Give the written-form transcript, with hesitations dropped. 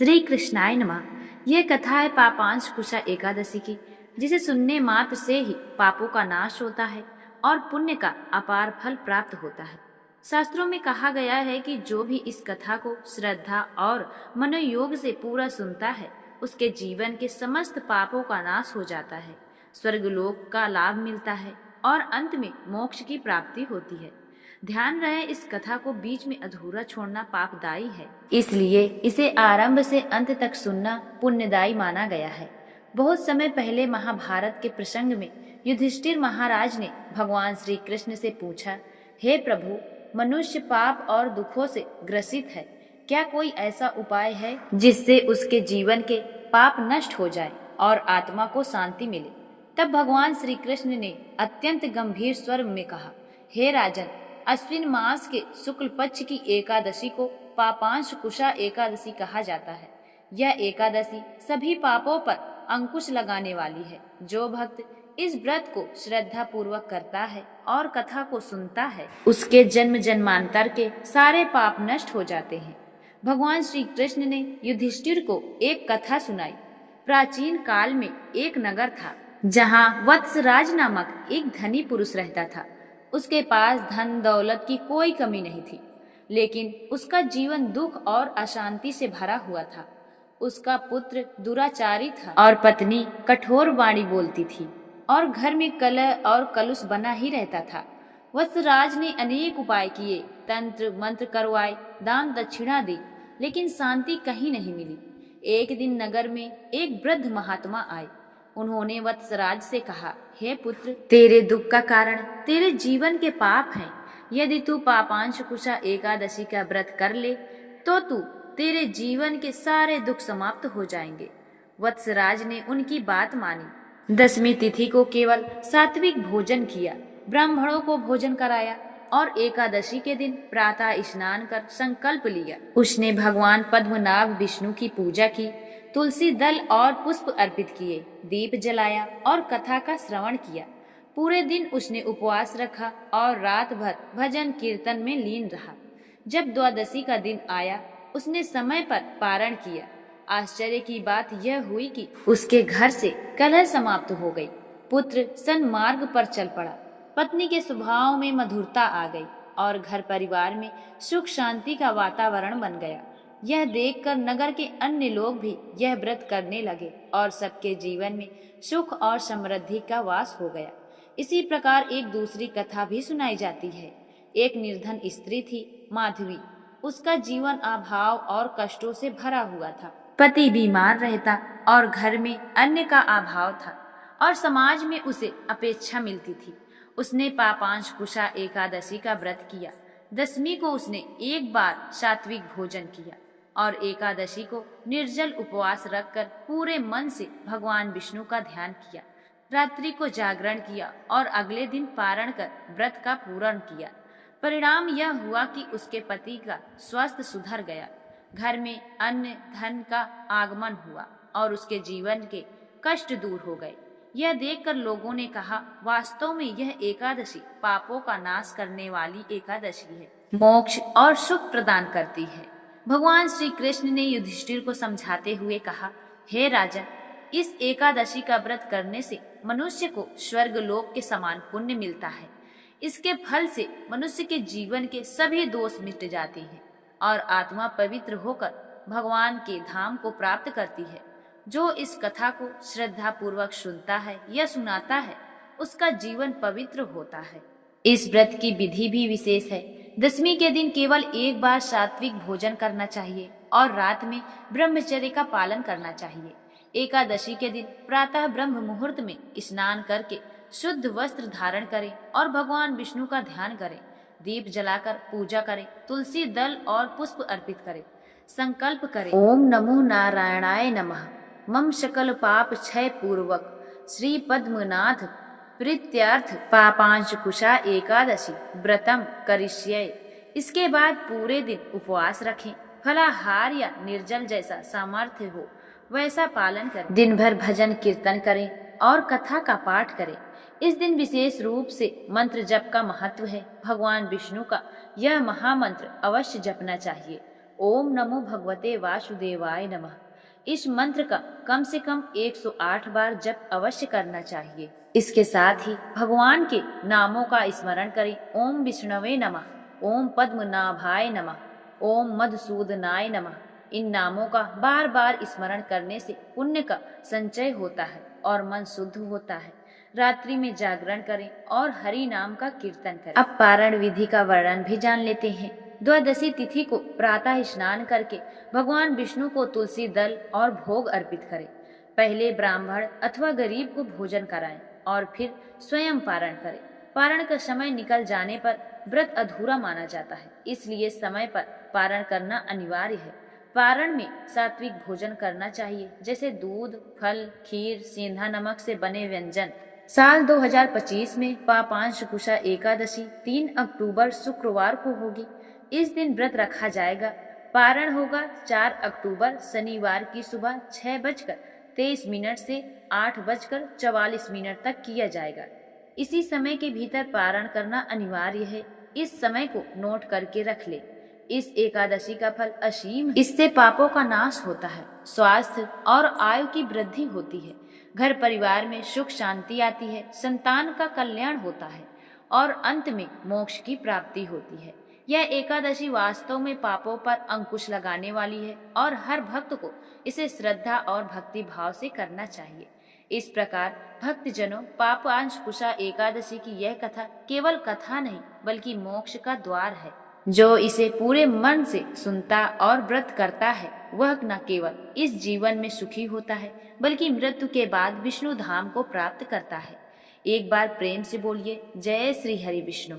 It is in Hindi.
श्री कृष्णाय नमः। यह कथा है पापांशकुशा एकादशी की, जिसे सुनने मात्र से ही पापों का नाश होता है और पुण्य का अपार फल प्राप्त होता है। शास्त्रों में कहा गया है कि जो भी इस कथा को श्रद्धा और मनोयोग से पूरा सुनता है, उसके जीवन के समस्त पापों का नाश हो जाता है, स्वर्गलोक का लाभ मिलता है और अंत में मोक्ष की प्राप्ति होती है। ध्यान रहे, इस कथा को बीच में अधूरा छोड़ना पापदायी है, इसलिए इसे आरंभ से अंत तक सुनना पुण्यदायी माना गया है। बहुत समय पहले महाभारत के प्रसंग में युधिष्ठिर महाराज ने भगवान श्री कृष्ण से पूछा, हे प्रभु, मनुष्य पाप और दुखों से ग्रसित है, क्या कोई ऐसा उपाय है जिससे उसके जीवन के पाप नष्ट हो जाए और आत्मा को शांति मिले? तब भगवान श्री कृष्ण ने अत्यंत गंभीर स्वर में कहा, हे राजन, अश्विन मास के शुक्ल पक्ष की एकादशी को पापांशकुशा एकादशी कहा जाता है। यह एकादशी सभी पापों पर अंकुश लगाने वाली है। जो भक्त इस व्रत को श्रद्धा पूर्वक करता है और कथा को सुनता है, उसके जन्म जन्मांतर के सारे पाप नष्ट हो जाते हैं। भगवान श्री कृष्ण ने युधिष्ठिर को एक कथा सुनाई। प्राचीन काल में एक नगर था, जहाँ वत्सराज नामक एक धनी पुरुष रहता था। उसके पास धन दौलत की कोई कमी नहीं थी, लेकिन उसका जीवन दुख और अशांति से भरा हुआ था। उसका पुत्र दुराचारी था और पत्नी कठोर वाणी बोलती थी और घर में कलह और कलुष बना ही रहता था। वत्सराज ने अनेक उपाय किए, तंत्र मंत्र करवाए, दान दक्षिणा दी, लेकिन शांति कहीं नहीं मिली। एक दिन नगर में एक वृद्ध महात्मा आए। उन्होंने वत्सराज से कहा, हे पुत्र, तेरे दुख का कारण तेरे जीवन के पाप हैं। यदि तू पापांशकुशा एकादशी का व्रत कर ले तो तेरे जीवन के सारे दुख समाप्त हो जाएंगे। वत्सराज ने उनकी बात मानी। 10वीं तिथि को केवल सात्विक भोजन किया, ब्राह्मणों को भोजन कराया और एकादशी के दिन प्रातः स्नान कर संकल्प लिया। उसने भगवान पद्मनाभ विष्णु की पूजा की, तुलसी दल और पुष्प अर्पित किए, दीप जलाया और कथा का श्रवण किया। पूरे दिन उसने उपवास रखा और रात भर भजन कीर्तन में लीन रहा। जब द्वादशी का दिन आया, उसने समय पर पारण किया। आश्चर्य की बात यह हुई कि उसके घर से कलह समाप्त हो गई। पुत्र सन्मार्ग पर चल पड़ा, पत्नी के स्वभाव में मधुरता आ गई और घर परिवार में सुख शांति का वातावरण बन गया। यह देखकर नगर के अन्य लोग भी यह व्रत करने लगे और सबके जीवन में सुख और समृद्धि का वास हो गया। इसी प्रकार एक दूसरी कथा भी सुनाई जाती है। एक निर्धन स्त्री थी, माधवी। उसका जीवन अभाव और कष्टों से भरा हुआ था। पति बीमार रहता और घर में अन्न का अभाव था और समाज में उसे अपेक्षा मिलती थी। उसने पापांशकुशा एकादशी का व्रत किया। 10वीं को उसने एक बार सात्विक भोजन किया और एकादशी को निर्जल उपवास रखकर पूरे मन से भगवान विष्णु का ध्यान किया। रात्रि को जागरण किया और अगले दिन पारण कर व्रत का पूर्ण किया। परिणाम यह हुआ कि उसके पति का स्वास्थ्य सुधर गया, घर में अन्न धन का आगमन हुआ और उसके जीवन के कष्ट दूर हो गए। यह देखकर लोगों ने कहा, वास्तव में यह एकादशी पापों का नाश करने वाली एकादशी है, मोक्ष और सुख प्रदान करती है। भगवान श्री कृष्ण ने युधिष्ठिर को समझाते हुए कहा, हे राजन, इस एकादशी का व्रत करने से मनुष्य को स्वर्ग लोक के समान पुण्य मिलता है। इसके फल से मनुष्य के जीवन के सभी दोष मिट जाते हैं और आत्मा पवित्र होकर भगवान के धाम को प्राप्त करती है। जो इस कथा को श्रद्धा पूर्वक सुनता है या सुनाता है, उसका जीवन पवित्र होता है। इस व्रत की विधि भी विशेष है। 10वीं के दिन केवल एक बार सात्विक भोजन करना चाहिए और रात में ब्रह्मचर्य का पालन करना चाहिए। एकादशी के दिन प्रातः ब्रह्म मुहूर्त में स्नान करके शुद्ध वस्त्र धारण करें और भगवान विष्णु का ध्यान करें, दीप जलाकर पूजा करें, तुलसी दल और पुष्प अर्पित करें, संकल्प करें, ओम नमो नारायणाय नमः, मम सकल पाप क्षय पूर्वक श्री पद्मनाथ प्रीत्यर्थ पापांशकुशा एकादशी व्रतम करिष्ये। इसके बाद पूरे दिन उपवास रखें, फलाहार या निर्जल जैसा सामर्थ्य हो वैसा पालन करें, दिन भर भजन कीर्तन करें और कथा का पाठ करें। इस दिन विशेष रूप से मंत्र जप का महत्व है। भगवान विष्णु का यह महामंत्र अवश्य जपना चाहिए। ओम नमो भगवते वासुदेवाय नमः। इस मंत्र का कम से कम 108 बार जप अवश्य करना चाहिए। इसके साथ ही भगवान के नामों का स्मरण करें। ओम विष्णवे नमः, ओम पद्मनाभाय नमः, ओम मधुसूदनाय नमः। इन नामों का बार बार स्मरण करने से पुण्य का संचय होता है और मन शुद्ध होता है। रात्रि में जागरण करें और हरि नाम का कीर्तन करें। अब पारण विधि का वर्णन भी जान लेते हैं। द्वादशी तिथि को प्रातः स्नान करके भगवान विष्णु को तुलसी दल और भोग अर्पित करें। पहले ब्राह्मण अथवा गरीब को भोजन कराएं और फिर स्वयं पारण करें। पारण का समय निकल जाने पर व्रत अधूरा माना जाता है, इसलिए समय पर पारण करना अनिवार्य है। पारण में सात्विक भोजन करना चाहिए, जैसे दूध, फल, खीर, सेंधा नमक से बने व्यंजन। साल 2025 में पापांशकुशा एकादशी 3 अक्टूबर शुक्रवार को होगी। इस दिन व्रत रखा जाएगा। पारण होगा 4 अक्टूबर शनिवार की सुबह 6:23 से 8:44 तक किया जाएगा। इसी समय के भीतर पारण करना अनिवार्य है। इस समय को नोट करके रख ले। इस एकादशी का फल असीम है। इससे पापों का नाश होता है, स्वास्थ्य और आयु की वृद्धि होती है, घर परिवार में सुख शांति आती है, संतान का कल्याण होता है और अंत में मोक्ष की प्राप्ति होती है। यह एकादशी वास्तव में पापों पर अंकुश लगाने वाली है और हर भक्त को इसे श्रद्धा और भक्ति भाव से करना चाहिए। इस प्रकार भक्तजनों, पापांशकुशा एकादशी की यह कथा केवल कथा नहीं बल्कि मोक्ष का द्वार है। जो इसे पूरे मन से सुनता और व्रत करता है वह न केवल इस जीवन में सुखी होता है बल्कि मृत्यु के बाद विष्णु धाम को प्राप्त करता है। एक बार प्रेम से बोलिए, जय श्री हरि विष्णु।